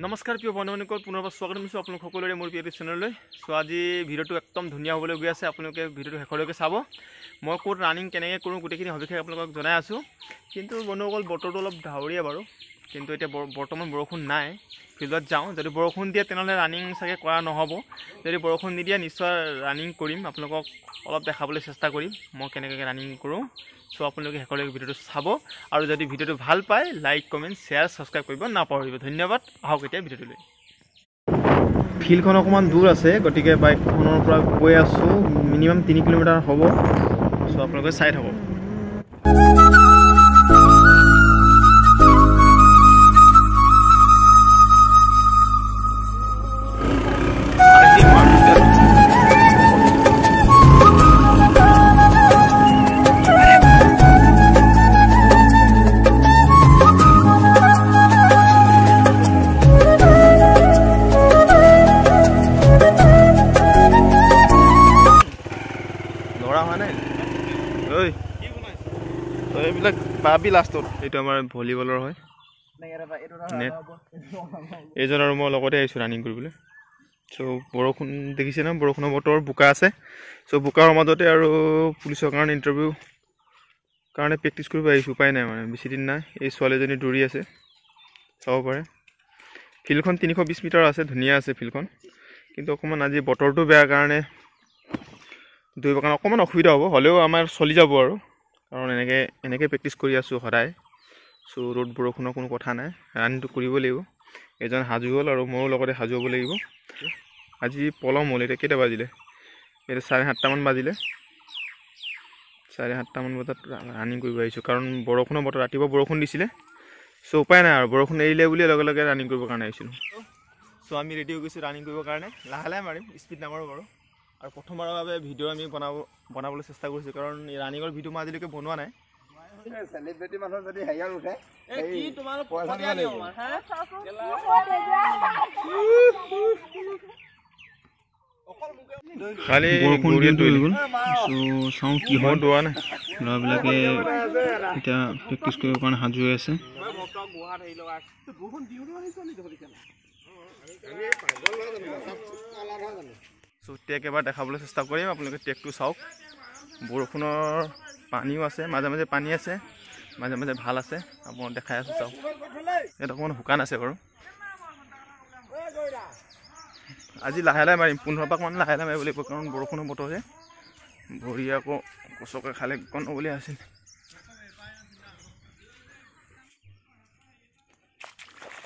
নমস্কাৰ প্ৰিয় বন্ধুসকল, পুনৰবাৰ স্বাগতম জনাইছো আপোনালোক সকলোৰে মোৰ প্ৰিয় চেনেললৈ। সো আজি ভিডিঅ'টো একদম ধুনীয়া হ'বলৈ গৈ আছে, আপোনালোকে ভিডিঅ'টো শেষলৈকে চাব। মই ক'ত ৰানিং কেনেকৈ কৰোঁ গোটেইখিনি সবিশেষ আপোনালোকক জনাই আছোঁ। কিন্তু বন্ধুসকল বতৰটো অলপ ডাৱৰীয়া বাৰু, কিন্তু এতিয়া বৰ্তমান বৰষুণ নাই। ফিল্ডত যাওঁ, যদি বৰষুণ দিয়ে তেনেহ'লে ৰানিং চাগে কৰা নহ'ব। যদি বৰষুণ নিদিয়ে নিশ্চয় ৰানিং কৰিম, আপোনালোকক অলপ দেখাবলৈ চেষ্টা কৰিম মই কেনেকৈ ৰানিং কৰোঁ। চ' আপোনালোকে শেষলৈকে ভিডিঅ'টো চাব, আৰু যদি ভিডিঅ'টো ভাল পায় লাইক কমেণ্ট শ্বেয়াৰ ছাবস্ক্ৰাইব কৰিব নাপাহৰিব। ধন্যবাদ। আহক এতিয়া ভিডিঅ'টোলৈ। ফিল্ডখন অকণমান দূৰ আছে, গতিকে বাইকখনৰ পৰা গৈ আছোঁ, মিনিমাম 3 কিলোমিটাৰ হ'ব। চ' আপোনালোকে চাই থাকক। এইবিলাক পাবি লাষ্টত। এইটো আমাৰ ভলীবলৰ হয় নেট। এইজন আৰু মই লগতে আহিছোঁ ৰানিং কৰিবলৈ। চ' বৰষুণ দেখিছে ন, বৰষুণৰ বতৰ, বোকা আছে। চ' বোকাৰ মাজতে আৰু পুলিচৰ কাৰণে ইণ্টাৰভিউ কাৰণে প্ৰেক্টিচ কৰিব আহিছোঁ। উপায় নাই, মানে বেছি দিন নাই। এই ছোৱালীজনী দৌৰি আছে, চাব পাৰে। ফিল্ডখন 320 মিটাৰ আছে, ধুনীয়া আছে ফিল্ডখন। কিন্তু অকণমান আজি বতৰটো বেয়া কাৰণে দৌৰিবৰ কাৰণে অকণমান অসুবিধা হ'ব, হ'লেও আমাৰ চলি যাব আৰু, কাৰণ এনেকৈ প্ৰেক্টিচ কৰি আছোঁ সদায়। চ' ৰ'দ বৰষুণৰ কোনো কথা নাই, ৰানিংটো কৰিব লাগিব। এজন সাজু হ'ল আৰু ময়ো লগতে সাজু হ'ব লাগিব। আজি পলম হ'ল, এতিয়া কেইটা বাজিলে? এতিয়া 7:30মান বাজিলে। 7:30মান বজাত ৰানিং কৰিব আহিছোঁ, কাৰণ বৰষুণৰ বতৰ, ৰাতিপুৱা বৰষুণ দিছিলে। চ' উপায় নাই আৰু, বৰষুণ এৰিলে বুলি লগে লগে ৰানিং কৰিবৰ কাৰণে আহিছিলোঁ। চ' আমি ৰেডি হৈ গৈছোঁ ৰানিং কৰিবৰ কাৰণে। লাহে লাহে মাৰিম, স্পীড নামাৰোঁ বাৰু। আৰু প্ৰথমবাৰৰ বাবে ভিডিঅ' আমি বনাবলৈ চেষ্টা কৰিছোঁ, কাৰণ ৰানিঙৰ ভিডিঅ' মই আজিলৈকে বনোৱা নাই। চেলিব্ৰিটি মানুহ যদি হেৰিয়াত উঠে, কালি বৰষুণ চাওঁ কি হয়। দৌৰা নাই, ল'ৰাবিলাকে এতিয়া প্ৰেক্টিচ কৰিবৰ কাৰণে সাজু হৈ আছে। চ' ট্ৰেক এবাৰ দেখাবলৈ চেষ্টা কৰিম, আপোনালোকে ট্ৰেকটো চাওক। বৰষুণৰ পানীও আছে, মাজে মাজে পানী আছে, মাজে মাজে ভাল আছে। আপোনাক দেখাই আছোঁ, চাওক। ইয়াত অকণমান শুকান আছে বাৰু। আজি লাহে লাহে মাৰিম, 15 পাকমান লাহে লাহে মাৰিব লাগিব, কাৰণ বৰষুণৰ বতৰহে। ভৰি আকৌ কচকে খালে কণ বুলি আছিল।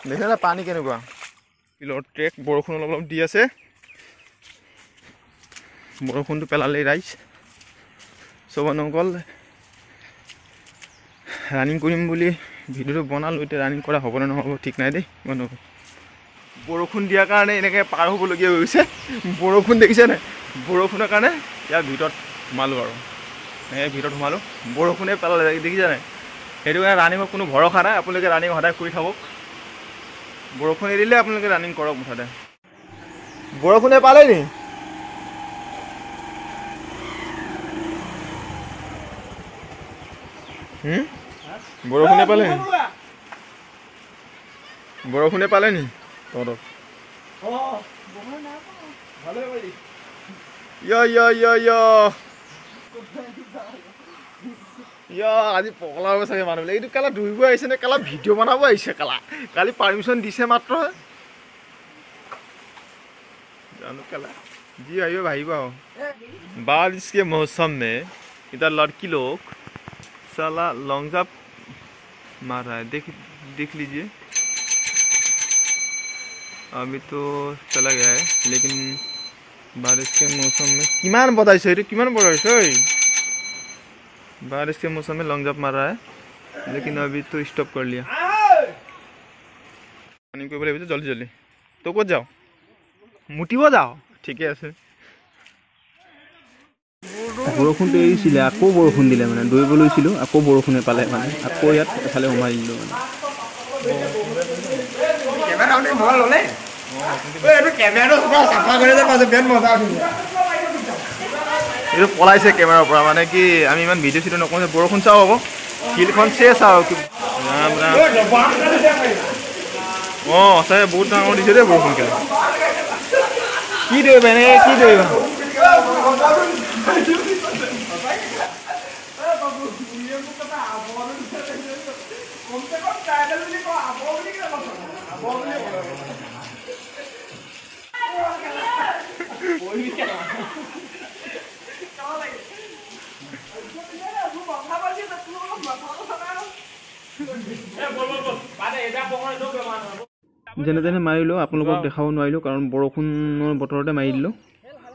দেখিলে পানী কেনেকুৱা ফিল্ডৰ ট্ৰেক, বৰষুণ অলপ অলপ দি আছে। বৰষুণটো পেলালেই ৰাইজ। চব মানুহসকল ৰানিং কৰিম বুলি ভিডিঅ'টো বনালোঁ, এতিয়া ৰানিং কৰা হ'ব নে নহ'ব ঠিক নাই দেই মানুহ। বৰষুণ দিয়াৰ কাৰণে এনেকৈ পাৰ হ'বলগীয়া হৈ গৈছে। বৰষুণ দেখিছে নাই, বৰষুণৰ কাৰণে ইয়াৰ ভিতৰত সোমালোঁ আৰু এনেকৈ ভিতৰত সোমালোঁ। বৰষুণে পেলালে, দেখিছে নাই। সেইটো কাৰণে ৰানিঙৰ কোনো ভৰসা নাই। আপোনালোকে ৰানিং সদায় কৰি থাকক। বৰষুণ এৰিলে আপোনালোকে ৰানিং কৰক মুঠতে। বৰষুণে পালে নি? বৰষুণে পালে নি? বৰষুণে পালে নি তহঁতক? আজি পগলা হ'ব চাগে মানুহবিলাক। এইটো কেলা দৌৰিব আহিছে নে কেলা ভিডিঅ' বনাব আহিছে? কালি পাৰ্মিশ্যন দিছে মাত্ৰ, জানো কেলা जी आइयो भाई बाओ। बारिश के मौसम में इधर लड़की लोग साला लॉन्ग जंप मार रहा है, देख लीजिए। अभी तो चला गया है, लेकिन बारिश के मौसम में किमान बताइए, किमान बताइए। बारिश के मौसम में लॉन्ग जंप मार रहा है, लेकिन अभी तो स्टॉप कर लिया। रनिंग को बोले जल्दी जल्दी तो कत जाओ, मुटिब जाओ, ঠিকে আছে। বৰষুণটো এৰিছিলে, আকৌ বৰষুণ দিলে। মানে দৌৰিব লৈছিলোঁ, আকৌ বৰষুণে পালে। মানে আকৌ ইয়াত এফালে সোমাই দিলোঁ। মানে এইটো পলাইছে কেমেৰাৰ পৰা। মানে কি আমি ইমান ভিডিঅ' চিডিঅ' নকৰোঁ, বৰষুণ চাওঁ আকৌ ফিল্ডখন চেছ আৰু ৰাম ৰাম অঁ সঁচাকৈ বহুত ডাঙৰ দিছে দেই বৰষুণ কেলে কি দৌৰিবা এনেকৈ কি দৌৰিবা যেনে তেনে মাৰিলোঁ আপোনালোকক দেখাব নোৱাৰিলোঁ কাৰণ বৰষুণৰ বতৰতে মাৰি দিলোঁ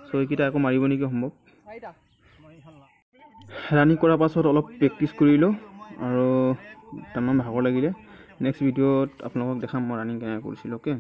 চ' এইকেইটা আকৌ মাৰিব নেকি সম্ভৱ ৰানিং কৰাৰ পাছত অলপ প্ৰেক্টিচ কৰিলোঁ আৰু তামান ভাগৰ লাগিলে নেক্সট ভিডিঅ'ত আপোনালোকক দেখাম মই ৰানিং কেনেকৈ কৰিছিলোঁ অ'কে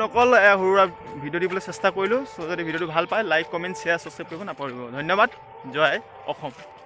অকল সৰু ভিডিঅ' দিবলৈ চেষ্টা কৰিলোঁ চ' যদি ভিডিঅ'টো ভাল পায় লাইক কমেণ্ট শ্বেয়াৰ ছাবস্ক্ৰাইব কৰিব নাপাহৰিব ধন্যবাদ জয় অসম